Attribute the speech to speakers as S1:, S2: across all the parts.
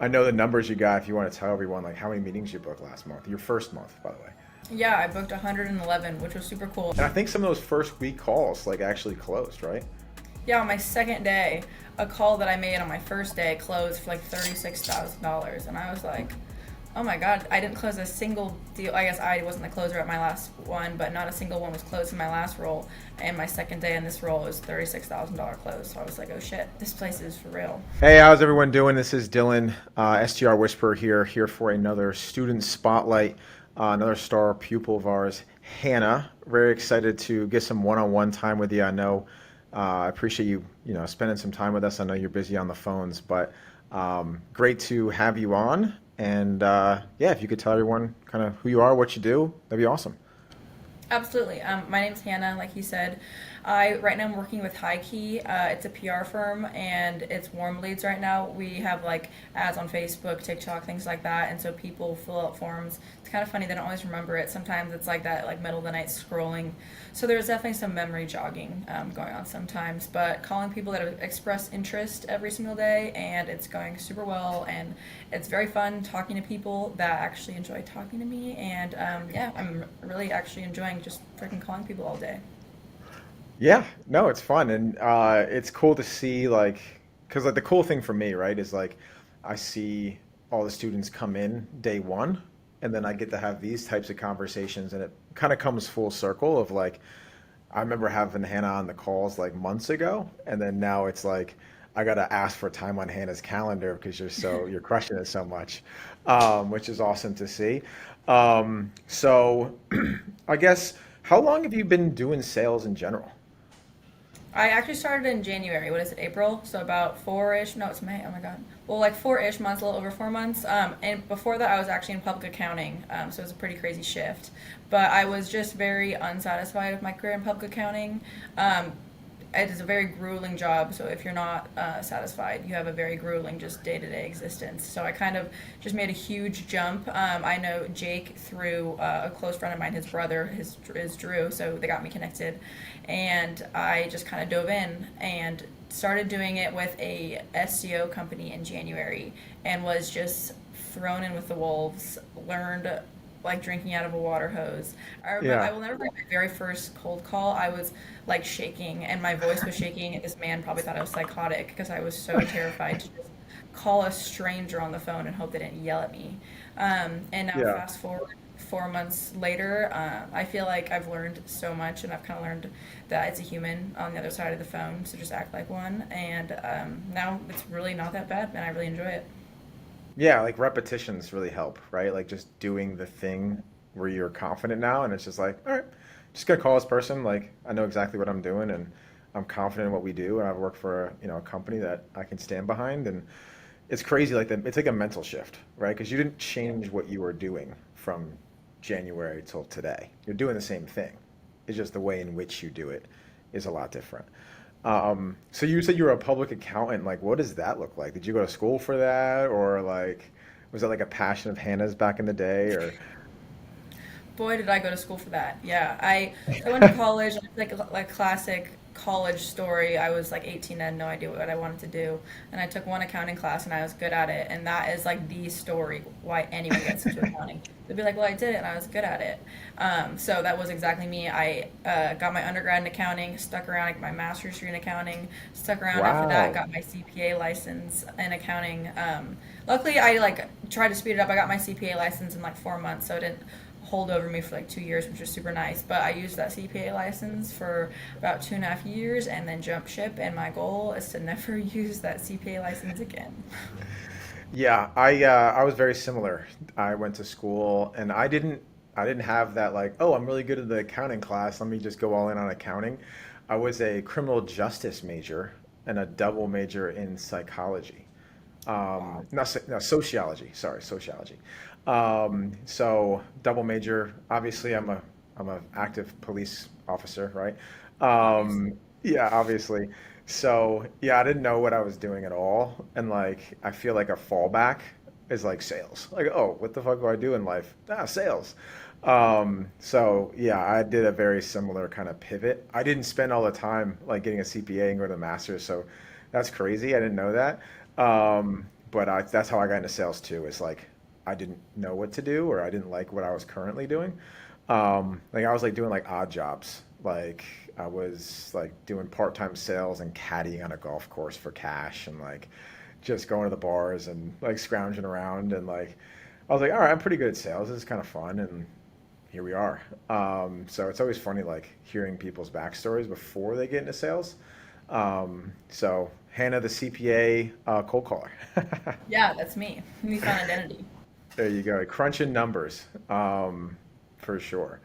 S1: I know the numbers you got if you want to tell everyone like how many meetings you booked last month. Your first month, by the way.
S2: Yeah, I booked 111, which was super cool.
S1: And I think some of those first week calls like actually closed, right?
S2: Yeah, on my second day, a call that I made on my first day closed for like $36,000. And I was like, oh my God, I didn't close a single deal. I guess I wasn't the closer at my last one, but not a single one was closed in my last role. And my second day in this role was $36,000 close. So I was like, oh shit, this place is for real.
S1: Hey, how's everyone doing? This is Dylan, SDR Whisperer here for another student spotlight, another star pupil of ours, Hannah. Very excited to get some one-on-one time with you. I know I appreciate you, spending some time with us. I know you're busy on the phones, but great to have you on. And yeah, if you could tell everyone kind of who you are, what you do, that'd be awesome.
S2: Absolutely. My name's Hannah, like you said. I right now I'm working with High Key. It's a PR firm, and it's warm leads right now. We have like ads on Facebook, TikTok, things like that, and so people fill out forms. It's kind of funny, they don't always remember it. Sometimes it's like that, like middle of the night scrolling. So there's definitely some memory jogging going on sometimes. But calling people that have expressed interest every single day, and it's going super well, and it's very fun talking to people that actually enjoy talking to me. And yeah, I'm really actually enjoying just freaking calling people all day.
S1: Yeah, no, it's fun and it's cool to see like, because like the cool thing for me, right, is like I see all the students come in day one, and then I get to have these types of conversations, and it kind of comes full circle of like I remember having Hannah on the calls like months ago, and then now it's like I gotta ask for time on Hannah's calendar because you're crushing it so much, which is awesome to see. So I guess how long have you been doing sales in general?
S2: I actually started in January. What is it, April? So about four-ish. No, it's May. Oh my God. Well, like four-ish months, a little over 4 months. And before that, I was actually in public accounting. So it was a pretty crazy shift. But I was just very unsatisfied with my career in public accounting. Um, it is a very grueling job. So if you're not satisfied, you have a very grueling just day-to-day existence. So I kind of just made a huge jump. I know Jake through a close friend of mine, his brother is Drew, so they got me connected, and I just kind of dove in and started doing it with a SEO company in January, and was just thrown in with the wolves. Learned like drinking out of a water hose. I remember,
S1: Yeah.
S2: I will never forget my very first cold call. I was like shaking, and my voice was shaking. This man probably thought I was psychotic because I was so terrified to just call a stranger on the phone and hope they didn't yell at me. And now,
S1: Yeah.
S2: fast forward 4 months later, I feel like I've learned so much, and I've kind of learned that it's a human on the other side of the phone, so just act like one. And now it's really not that bad, and I really enjoy it.
S1: Yeah, like repetitions really help, right? Like just doing the thing where you're confident now, and it's just like, all right, just gonna call this person. Like I know exactly what I'm doing, and I'm confident in what we do, and I've worked for a company that I can stand behind, and it's crazy. Like it's like a mental shift, right? Because you didn't change what you were doing from January till today. You're doing the same thing. It's just the way in which you do it is a lot different. So you said you were a public accountant. Like, what does that look like? Did you go to school for that, or like, was that like a passion of Hannah's back in the day, or?
S2: Boy, did I go to school for that. Yeah, I went to college, like classic college story. I was like 18 and had no idea what I wanted to do, and I took one accounting class and I was good at it. And that is like the story why anyone gets into accounting. They'd be like, "Well, I did it and I was good at it." So that was exactly me. I got my undergrad in accounting, stuck around, I got my master's degree in accounting, stuck around after that,
S1: Wow.
S2: got my CPA license in accounting. Luckily, I like tried to speed it up. I got my CPA license in like 4 months, so it didn't hold over me for like 2 years, which was super nice. But I used that CPA license for about 2.5 years and then jump ship. And my goal is to never use that CPA license again.
S1: Yeah, I was very similar. I went to school, and I didn't have that like, oh, I'm really good at the accounting class. Let me just go all in on accounting. I was a criminal justice major and a double major in psychology.
S2: Wow.
S1: No, sociology. Sorry, sociology. So double major. Obviously, I'm a active police officer, right?
S2: Obviously.
S1: Yeah, obviously. So yeah, I didn't know what I was doing at all, and like I feel like a fallback is like sales. Like, oh, what the fuck do I do in life? Ah, sales. So yeah, I did a very similar kind of pivot. I didn't spend all the time like getting a CPA and go to the master's, so that's crazy. I didn't know that. but that's how I got into sales too. It's like I didn't know what to do, or I didn't like what I was currently doing. Like I was like doing like odd jobs. Like I was like doing part-time sales and caddying on a golf course for cash, and like just going to the bars and like scrounging around, and like I was like, all right, I'm pretty good at sales. This is kind of fun, and here we are. So it's always funny like hearing people's backstories before they get into sales. So Hannah, the CPA cold caller.
S2: Yeah, that's me. We found identity.
S1: There you go. Crunching numbers, for sure.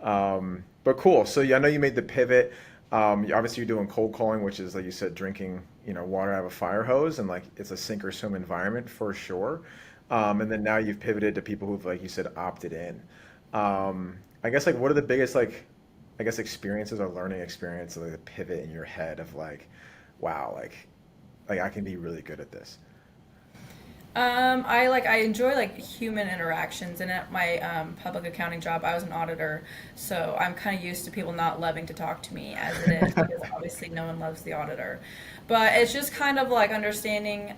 S1: But cool. So yeah, I know you made the pivot. Obviously, you're doing cold calling, which is like you said, drinking water out of a fire hose, and like it's a sink or swim environment for sure. And then now you've pivoted to people who've, like you said, opted in. I guess like what are the biggest like I guess experiences or learning experiences, like the pivot in your head of like, wow, like I can be really good at this.
S2: I enjoy like human interactions, and at my public accounting job, I was an auditor, so I'm kind of used to people not loving to talk to me as it is, because obviously no one loves the auditor. But it's just kind of like understanding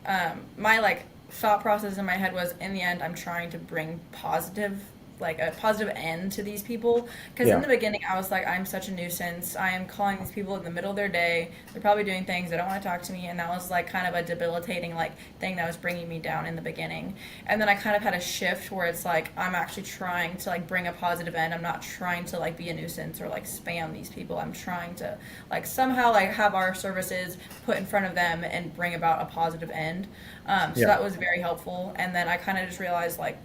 S2: my like thought process in my head was, in the end, I'm trying to bring a positive end to these people, because in
S1: Yeah.
S2: the beginning I was like, I'm such a nuisance, I am calling these people in the middle of their day, they're probably doing things, they don't want to talk to me, and that was like kind of a debilitating like thing that was bringing me down in the beginning. And then I kind of had a shift where it's like I'm actually trying to like bring a positive end. I'm not trying to like be a nuisance or like spam these people. I'm trying to like somehow like have our services put in front of them and bring about a positive end. So
S1: Yeah.
S2: that was very helpful. And then I kind of just realized like,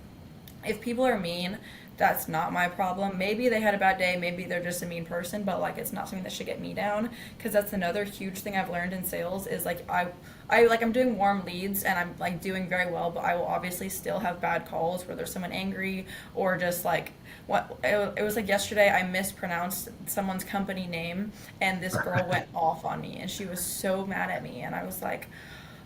S2: if people are mean, that's not my problem. Maybe they had a bad day, maybe they're just a mean person, but like it's not something that should get me down, because that's another huge thing I've learned in sales is like I'm doing warm leads and I'm like doing very well, but I will obviously still have bad calls where there's someone angry, or just like it was like yesterday I mispronounced someone's company name, and this girl went off on me and she was so mad at me, and I was like,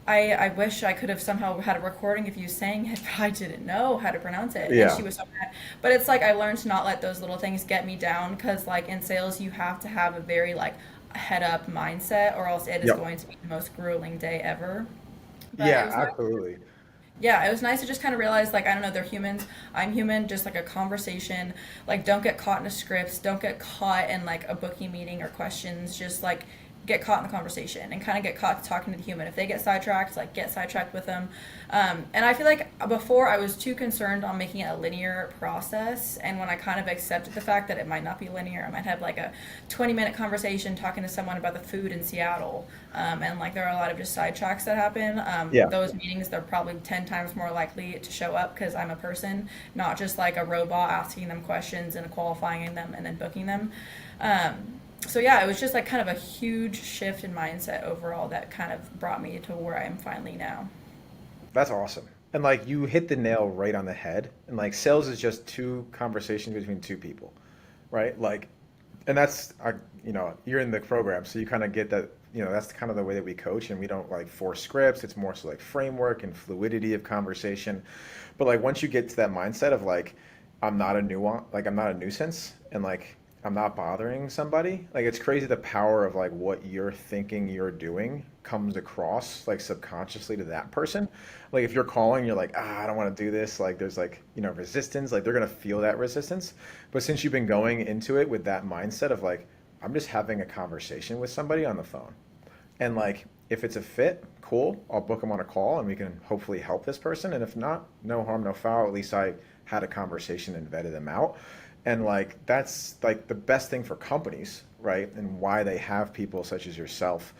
S2: I wish I could have somehow had a recording of you saying it, but I didn't know how to pronounce it. And
S1: Yeah.
S2: she was so mad. But it's like I learned to not let those little things get me down, because like in sales you have to have a very like head up mindset, or else it is
S1: Yep.
S2: going to be the most grueling day ever. But it
S1: Yeah,
S2: was nice.
S1: absolutely.
S2: Yeah, it was nice to just kind of realize, like, I don't know, they're humans. I'm human, just like a conversation. Like, don't get caught in a script. Don't get caught in, like, a booking meeting or questions. Just, like, get caught in the conversation and kind of get caught talking to the human. If they get sidetracked, like, get sidetracked with them. And I feel like before I was too concerned on making it a linear process. And when I kind of accepted the fact that it might not be linear, I might have, like, a 20-minute conversation talking to someone about the food in Seattle. And, like, there are a lot of just sidetracks that happen.
S1: Yeah.
S2: Those meetings, they're probably 10 times more likely to show up because I'm a person, not just like a robot asking them questions and qualifying them and then booking them. So yeah, it was just like kind of a huge shift in mindset overall that kind of brought me to where I am finally now.
S1: That's awesome. And like you hit the nail right on the head. And like sales is just two conversations between two people, right? Like, and that's, you're in the program, so you kind of get that, that's kind of the way that we coach, and we don't like force scripts. It's more so like framework and fluidity of conversation. But like once you get to that mindset of like, I'm not a nuisance, and like, I'm not bothering somebody. Like it's crazy the power of like what you're thinking you're doing comes across like subconsciously to that person. Like if you're calling, you're like, I don't want to do this. Like there's like, resistance, like they're going to feel that resistance. But since you've been going into it with that mindset of like, I'm just having a conversation with somebody on the phone. And like, if it's a fit, cool, I'll book them on a call and we can hopefully help this person. And if not, no harm, no foul. At least I had a conversation and vetted them out. And like that's like the best thing for companies, right? And why they have people such as yourself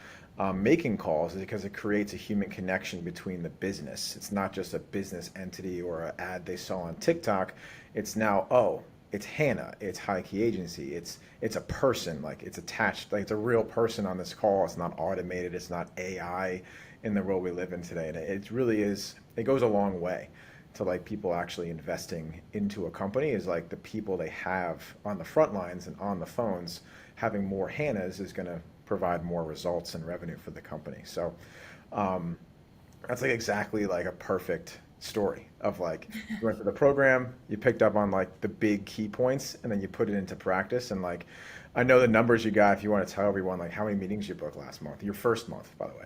S1: making calls is because it creates a human connection between the business. It's not just a business entity or an ad they saw on TikTok. It's now, oh, it's Hannah, it's High Key Agency, it's a person, like it's attached, like it's a real person on this call. It's not automated, it's not AI in the world we live in today. And it really is, it goes a long way to like people actually investing into a company is like the people they have on the front lines and on the phones. Having more Hannahs is going to provide more results and revenue for the company. So um, that's like exactly like a perfect story of like you went through the program, you picked up on like the big key points, and then you put it into practice. And like I know the numbers you got. If you want to tell everyone like how many meetings you booked last month, your first month, by the way.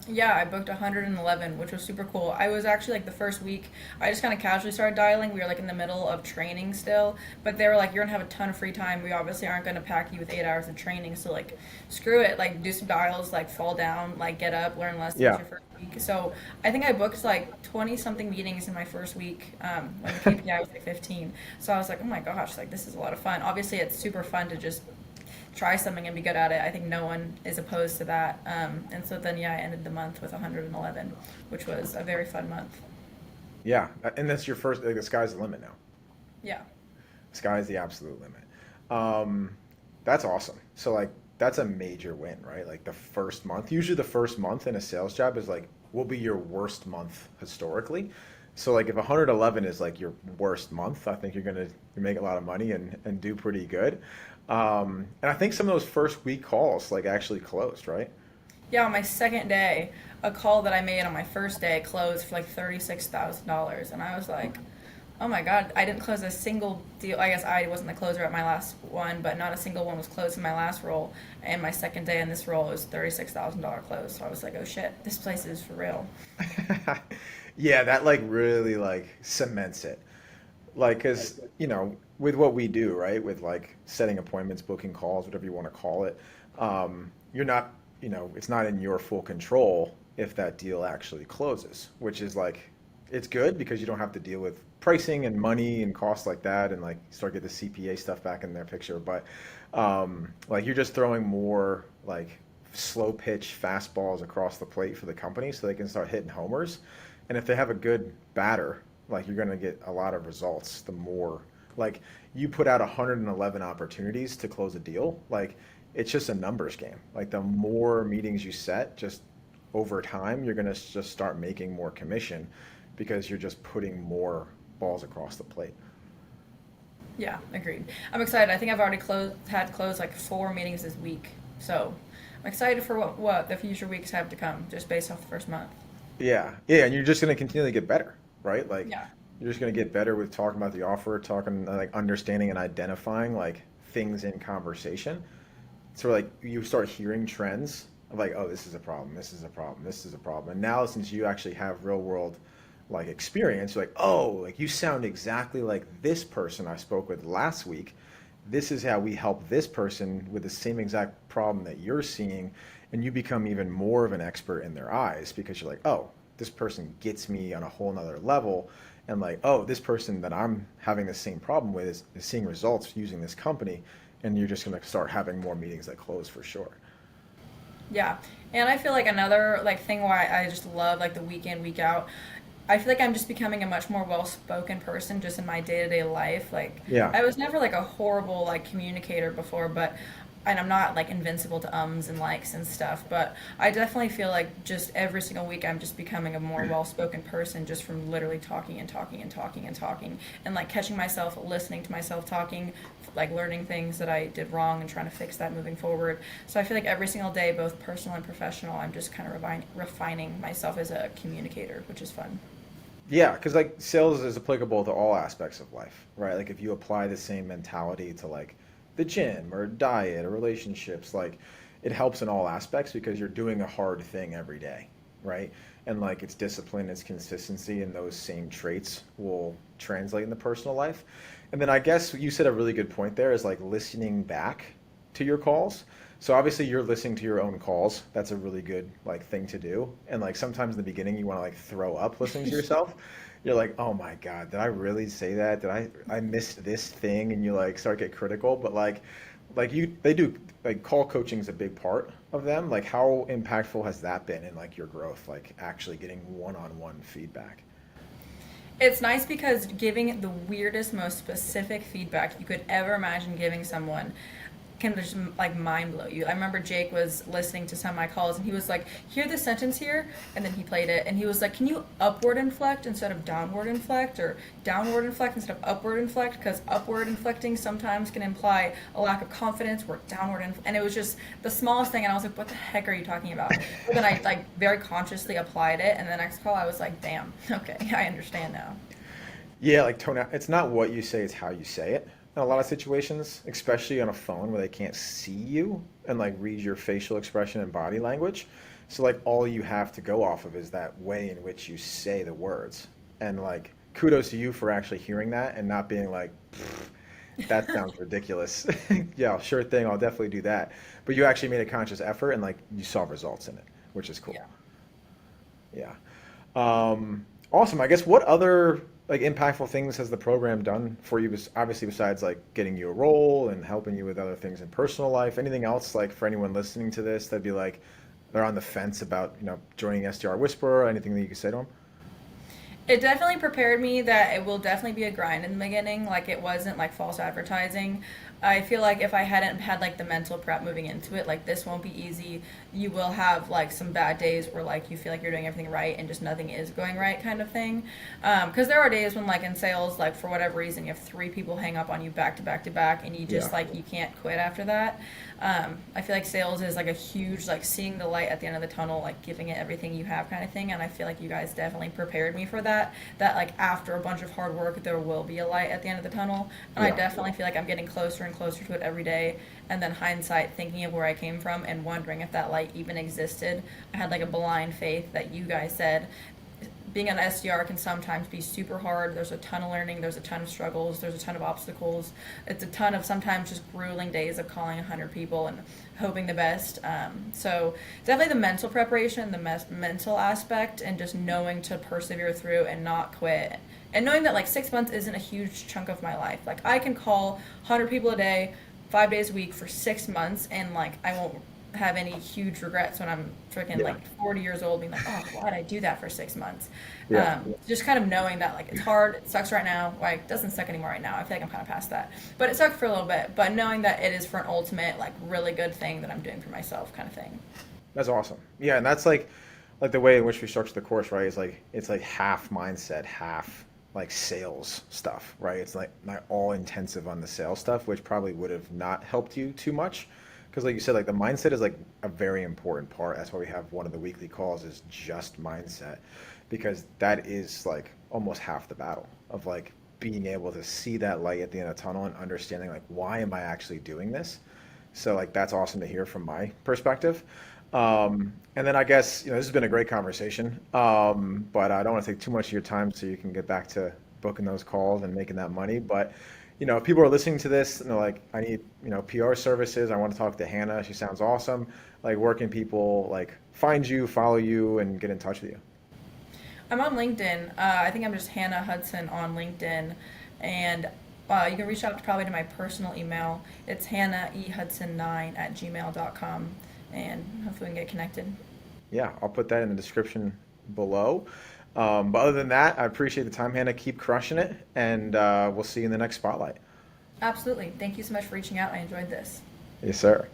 S2: Yeah, I booked 111, which was super cool. I was actually like the first week, I just kind of casually started dialing. We were like in the middle of training still, but they were like, you're gonna have a ton of free time. We obviously aren't gonna pack you with 8 hours of training, so like, screw it. Like, do some dials, like fall down, like get up, learn lessons
S1: Yeah.
S2: your first week. So I think I booked like 20 something meetings in my first week when the KPI was like 15. So I was like, oh my gosh, like this is a lot of fun. Obviously, it's super fun to just try something and be good at it. I think no one is opposed to that. And so then, yeah, I ended the month with 111, which was a very fun month.
S1: Yeah. And that's your first, like, the sky's the limit now.
S2: Yeah.
S1: Sky is the absolute limit. That's awesome. So like that's a major win, right? Like the first month, usually the first month in a sales job is like will be your worst month historically. So like if 111 is like your worst month, I think you make a lot of money and do pretty good. And I think some of those first week calls like actually closed, right?
S2: Yeah, on my second day, a call that I made on my first day closed for like $36,000. And I was like, oh my God, I didn't close a single deal. I guess I wasn't the closer at my last one, but not a single one was closed in my last role. And my second day in this role was $36,000 close. So I was like, oh shit, this place is for real.
S1: Yeah, that like really like cements it. Like, cause with what we do, right? With like setting appointments, booking calls, whatever you want to call it, you're not, it's not in your full control if that deal actually closes, which is like, it's good because you don't have to deal with pricing and money and costs like that and like start get the CPA stuff back in their picture. But like you're just throwing more like slow pitch fastballs across the plate for the company so they can start hitting homers. And if they have a good batter, like you're going to get a lot of results the more like you put out 111 opportunities to close a deal. Like it's just a numbers game. Like the more meetings you set, just over time, you're going to just start making more commission because you're just putting more balls across the plate.
S2: Yeah, agreed. I'm excited. I think I've already closed like 4 meetings this week. So I'm excited for what the future weeks have to come just based off the first month.
S1: Yeah. Yeah. And you're just going to continually get better, right? Like
S2: Yeah.
S1: you're just going to get better with talking about the offer, talking like understanding and identifying like things in conversation. So like you start hearing trends of like, oh, this is a problem, this is a problem, this is a problem. And now since you actually have real world like experience, you're like, oh, like you sound exactly like this person I spoke with last week. This is how we help this person with the same exact problem that you're seeing. And you become even more of an expert in their eyes because you're like, oh, this person gets me on a whole nother level. And like, oh, this person that I'm having the same problem with is seeing results using this company. And you're just going to start having more meetings that close for sure.
S2: Yeah. And I feel like another like thing why I just love like the week in, week out. I feel like I'm just becoming a much more well-spoken person just in my day-to-day life. Like
S1: Yeah.
S2: I was never like a horrible like communicator before, but and I'm not like invincible to ums and likes and stuff, but I definitely feel like just every single week I'm just becoming a more well-spoken person just from literally talking and talking and talking and talking and like catching myself listening to myself talking, like learning things that I did wrong and trying to fix that moving forward. So I feel like every single day, both personal and professional, I'm just kind of refining myself as a communicator, which is fun.
S1: Yeah, because like sales is applicable to all aspects of life, right? Like if you apply the same mentality to like the gym or diet or relationships, like it helps in all aspects because you're doing a hard thing every day, right? And like it's discipline, it's consistency, and those same traits will translate in the personal life. And then I guess you said a really good point there is like listening back to your calls. So obviously you're listening to your own calls. That's a really good like thing to do. And like sometimes in the beginning you want to like throw up listening to yourself. You're like, oh my God, did I really say that? Did I missed this thing? And you like start get critical. But like they do like call coaching is a big part of them. Like how impactful has that been in like your growth? Like actually getting one-on-one feedback.
S2: It's nice because giving the weirdest, most specific feedback you could ever imagine giving someone can just like mind blow you. I remember Jake was listening to some of my calls and he was like, hear this sentence here, and then he played it and he was like, can you upward inflect instead of downward inflect, or downward inflect instead of upward inflect, because upward inflecting sometimes can imply a lack of confidence, where and it was just the smallest thing and I was like, what the heck are you talking about? But then I like very consciously applied it, and the next call I was like, damn, okay, I understand now.
S1: Yeah, like tone out. It's not what you say, it's how you say it. In a lot of situations, especially on a phone where they can't see you and like read your facial expression and body language. So like all you have to go off of is that way in which you say the words. And like kudos to you for actually hearing that and not being like, that sounds ridiculous. Yeah, sure thing. I'll definitely do that. But you actually made a conscious effort and like you saw results in it, which is cool.
S2: Yeah.
S1: Yeah. Awesome. I guess what other like impactful things has the program done for you? Obviously, besides like getting you a role and helping you with other things in personal life. Anything else like for anyone listening to this that'd be like they're on the fence about joining SDR Whisperer? Anything that you could say to them?
S2: It definitely prepared me that it will definitely be a grind in the beginning. Like it wasn't like false advertising. I feel like if I hadn't had like the mental prep moving into it, like this won't be easy. You will have like some bad days where like you feel like you're doing everything right and just nothing is going right kind of thing. Because there are days when like in sales, like for whatever reason, you have three people hang up on you back to back to back and you just
S1: Yeah.
S2: like you can't quit after that. I feel like sales is like a huge like seeing the light at the end of the tunnel, like giving it everything you have kind of thing. And I feel like you guys definitely prepared me for that. That like after a bunch of hard work, there will be a light at the end of the tunnel. And I
S1: Yeah.
S2: definitely feel like I'm getting closer and closer to it every day. And then hindsight, thinking of where I came from and wondering if that light even existed. I had like a blind faith that you guys said being an SDR can sometimes be super hard. There's a ton of learning. There's a ton of struggles. There's a ton of obstacles. It's a ton of sometimes just grueling days of calling 100 people and hoping the best. So definitely the mental preparation, the mental aspect, and just knowing to persevere through and not quit. And knowing that like 6 months isn't a huge chunk of my life. Like I can call 100 people a day, 5 days a week for 6 months, and like I won't have any huge regrets when I'm freaking
S1: Yeah.
S2: like 40 years old being like, oh, why did I do that for 6 months?
S1: Yeah.
S2: Just kind of knowing that like it's hard, it sucks right now. Like it doesn't suck anymore right now. I feel like I'm kind of past that, but it sucked for a little bit. But knowing that it is for an ultimate like really good thing that I'm doing for myself kind of thing.
S1: That's awesome. Yeah, and that's like the way in which we structure the course, right? Is like it's like half mindset, half like sales stuff, right? It's like not all intensive on the sales stuff, which probably would have not helped you too much. Because like you said, like the mindset is like a very important part. That's why we have one of the weekly calls is just mindset, because that is like almost half the battle of like being able to see that light at the end of the tunnel and understanding like why am I actually doing this? So like that's awesome to hear from my perspective. And then I guess this has been a great conversation, but I don't want to take too much of your time so you can get back to booking those calls and making that money. But if people are listening to this and they're like, I need PR services, I want to talk to Hannah. She sounds awesome. Like, where can people like find you, follow you, and get in touch with you?
S2: I'm on LinkedIn. I think I'm just Hannah Hudson on LinkedIn, and you can reach out probably to my personal email. It's hannahehudson9@gmail.com, and hopefully we can get connected.
S1: Yeah, I'll put that in the description below. But other than that, I appreciate the time, Hannah. Keep crushing it, and we'll see you in the next spotlight.
S2: Absolutely. Thank you so much for reaching out. I enjoyed this.
S1: Yes, sir.